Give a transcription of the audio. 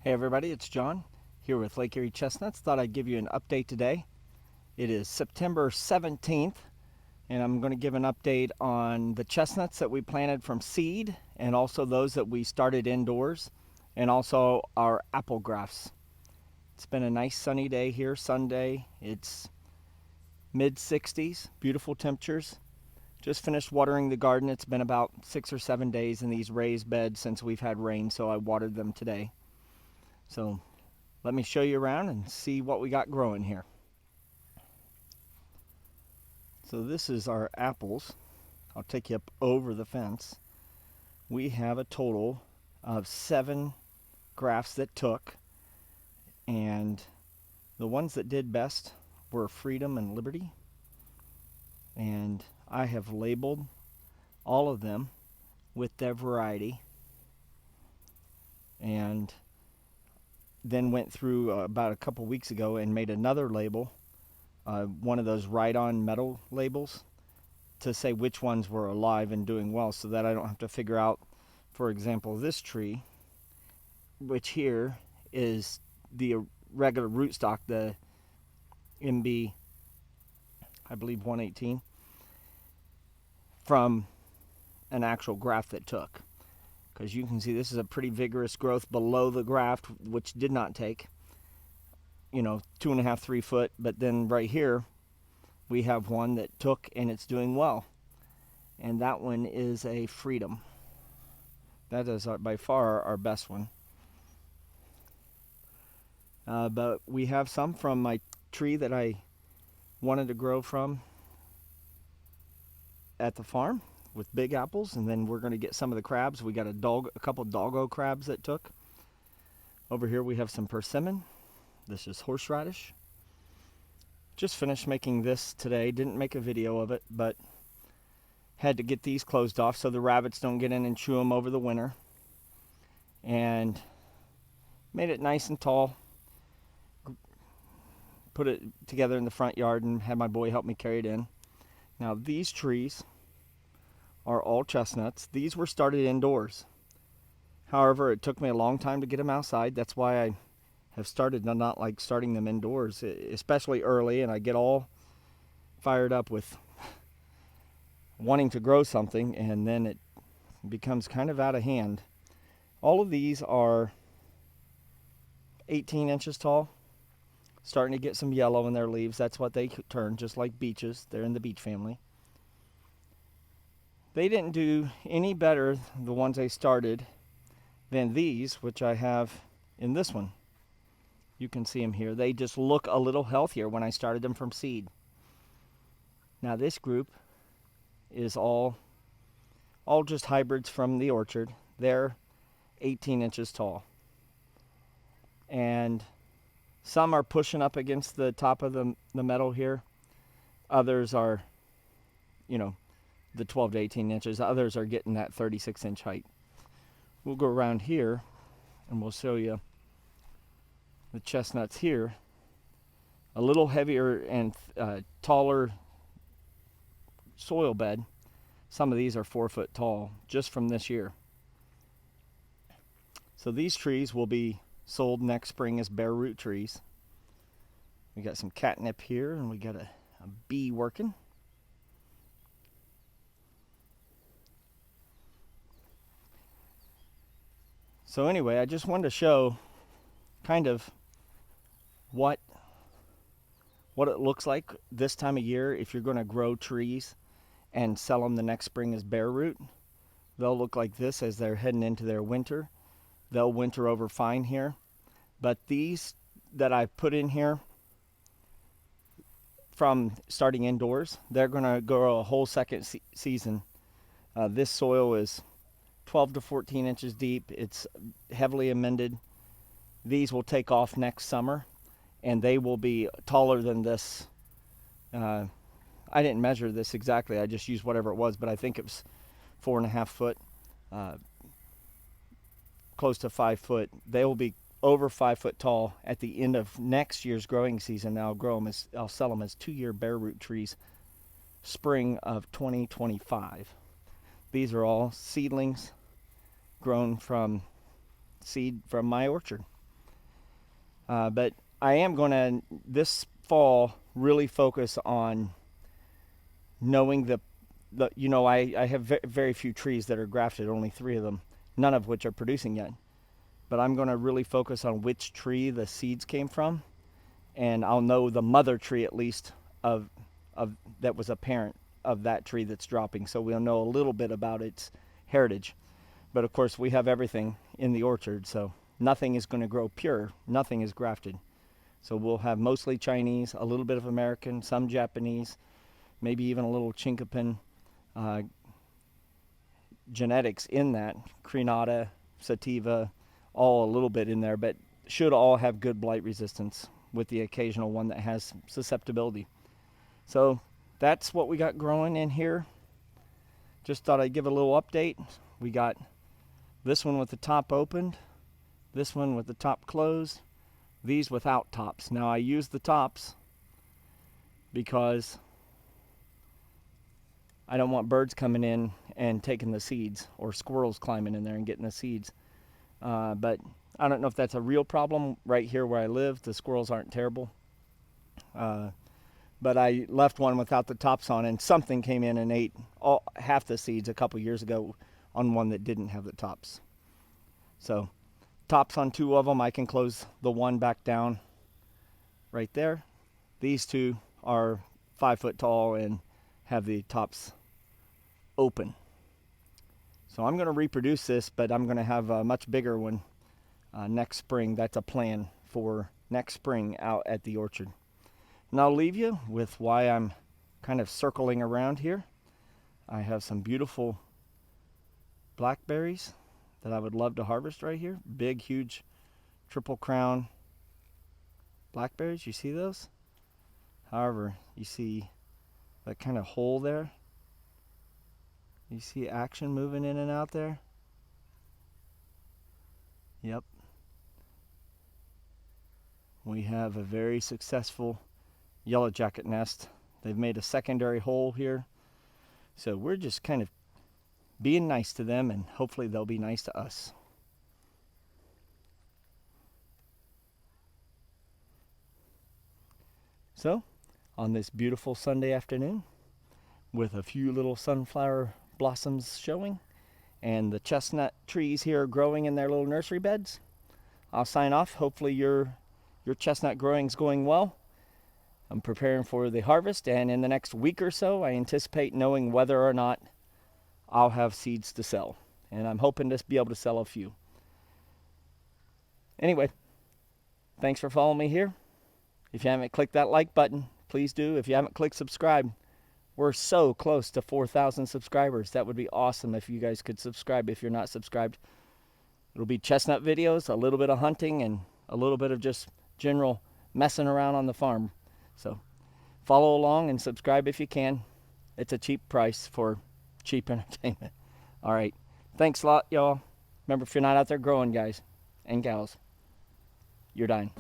Hey everybody, it's John here with Lake Erie Chestnuts. Thought I'd give you an update today. It is September 17th, and I'm going to give an update on the chestnuts that we planted from seed and also those that we started indoors, and also our apple grafts. It's been a nice sunny day here, Sunday. It's mid 60s, beautiful temperatures. Just finished watering the garden. It's been about 6 or 7 days in these raised beds since we've had rain, so I watered them today. So let me show you around and see what we got growing here. So this is our apples. I'll take you up over the fence. We have a total of 7 grafts that took, and the ones that did best were Freedom and Liberty. And I have labeled all of them with their variety, and then went through about a couple weeks ago and made another label, one of those ride-on metal labels, to say which ones were alive and doing well, so that I don't have to figure out, for example, this tree, which here is the regular rootstock, the MB, I believe 118, from an actual graft that took. Because you can see this is a pretty vigorous growth below the graft, which did not take, 2.5, 3 foot. But then right here, we have one that took and it's doing well. And that one is a Freedom. That is by far our best one. But we have some from my tree that I wanted to grow from at the farm with big apples, and then we're going to get some of the crabs. We got a couple doggo crabs that took. Over here we have some persimmon. This is horseradish. Just finished making this today. Didn't make a video of it, but had to get these closed off so the rabbits don't get in and chew them over the winter. And made it nice and tall. Put it together in the front yard and had my boy help me carry it in. Now these trees are all chestnuts. These were started indoors. However, it took me a long time to get them outside. That's why I have started to not like starting them indoors, especially early, and I get all fired up with wanting to grow something, and then it becomes kind of out of hand. All of these are 18 inches tall, starting to get some yellow in their leaves. That's what they turn, just like beeches. They're in the beech family. They didn't do any better, the ones I started, than these, which I have in this one. You can see them here. They just look a little healthier when I started them from seed. Now this group is all just hybrids from the orchard. They're 18 inches tall. And some are pushing up against the top of the metal here. Others are, the 12 to 18 inches. Others are getting that 36-inch height. We'll go around here and we'll show you the chestnuts here. A little heavier and taller soil bed. Some of these are 4 foot tall just from this year. So these trees will be sold next spring as bare root trees. We got some catnip here, and we got a bee working. So anyway, I just wanted to show kind of what it looks like this time of year if you're going to grow trees and sell them the next spring as bare root. They'll look like this as they're heading into their winter. They'll winter over fine here. But these that I put in here from starting indoors, they're going to grow a whole second season. This soil is 12 to 14 inches deep. It's heavily amended. These will take off next summer, and they will be taller than this. I didn't measure this exactly. I just used whatever it was, but I think it was 4.5 foot, close to 5 foot. They will be over 5 foot tall at the end of next year's growing season. I'll sell them as 2-year bare root trees, spring of 2025. These are all seedlings grown from seed from my orchard. But I am going to, this fall, really focus on knowing I have very few trees that are grafted, only 3 of them, none of which are producing yet. But I'm going to really focus on which tree the seeds came from, and I'll know the mother tree at least of that was a parent of that tree that's dropping, so we'll know a little bit about its heritage. But of course, we have everything in the orchard, so nothing is going to grow pure. Nothing is grafted. So we'll have mostly Chinese, a little bit of American, some Japanese, maybe even a little chinkapin genetics in that. Crenata, sativa, all a little bit in there, but should all have good blight resistance, with the occasional one that has susceptibility. So that's what we got growing in here. Just thought I'd give a little update. We got this one with the top opened, this one with the top closed, these without tops. Now I use the tops because I don't want birds coming in and taking the seeds, or squirrels climbing in there and getting the seeds. But I don't know if that's a real problem right here where I live. The squirrels aren't terrible. But I left one without the tops on, and something came in and ate half the seeds a couple years ago on one that didn't have the tops. So tops on 2 of them. I can close the one back down right there. These 2 are 5 foot tall and have the tops open. So I'm going to reproduce this, but I'm going to have a much bigger one next spring. That's a plan for next spring out at the orchard. And I'll leave you with why I'm kind of circling around here. I have some beautiful blackberries that I would love to harvest right here. Big, huge, triple crown blackberries. You see those? However, you see that kind of hole there? You see action moving in and out there? Yep. We have a very successful yellow jacket nest. They've made a secondary hole here. So we're just kind of being nice to them, and hopefully they'll be nice to us. So, on this beautiful Sunday afternoon, with a few little sunflower blossoms showing, and the chestnut trees here growing in their little nursery beds, I'll sign off. Hopefully your chestnut growing's going well. I'm preparing for the harvest, and in the next week or so, I anticipate knowing whether or not I'll have seeds to sell. And I'm hoping to be able to sell a few. Anyway, thanks for following me here. If you haven't clicked that like button, please do. If you haven't clicked subscribe, we're so close to 4,000 subscribers. That would be awesome if you guys could subscribe if you're not subscribed. It'll be chestnut videos, a little bit of hunting, and a little bit of just general messing around on the farm. So follow along and subscribe if you can. It's a cheap price for cheap entertainment. All right. Thanks a lot, y'all. Remember, if you're not out there growing, guys and gals, you're dying.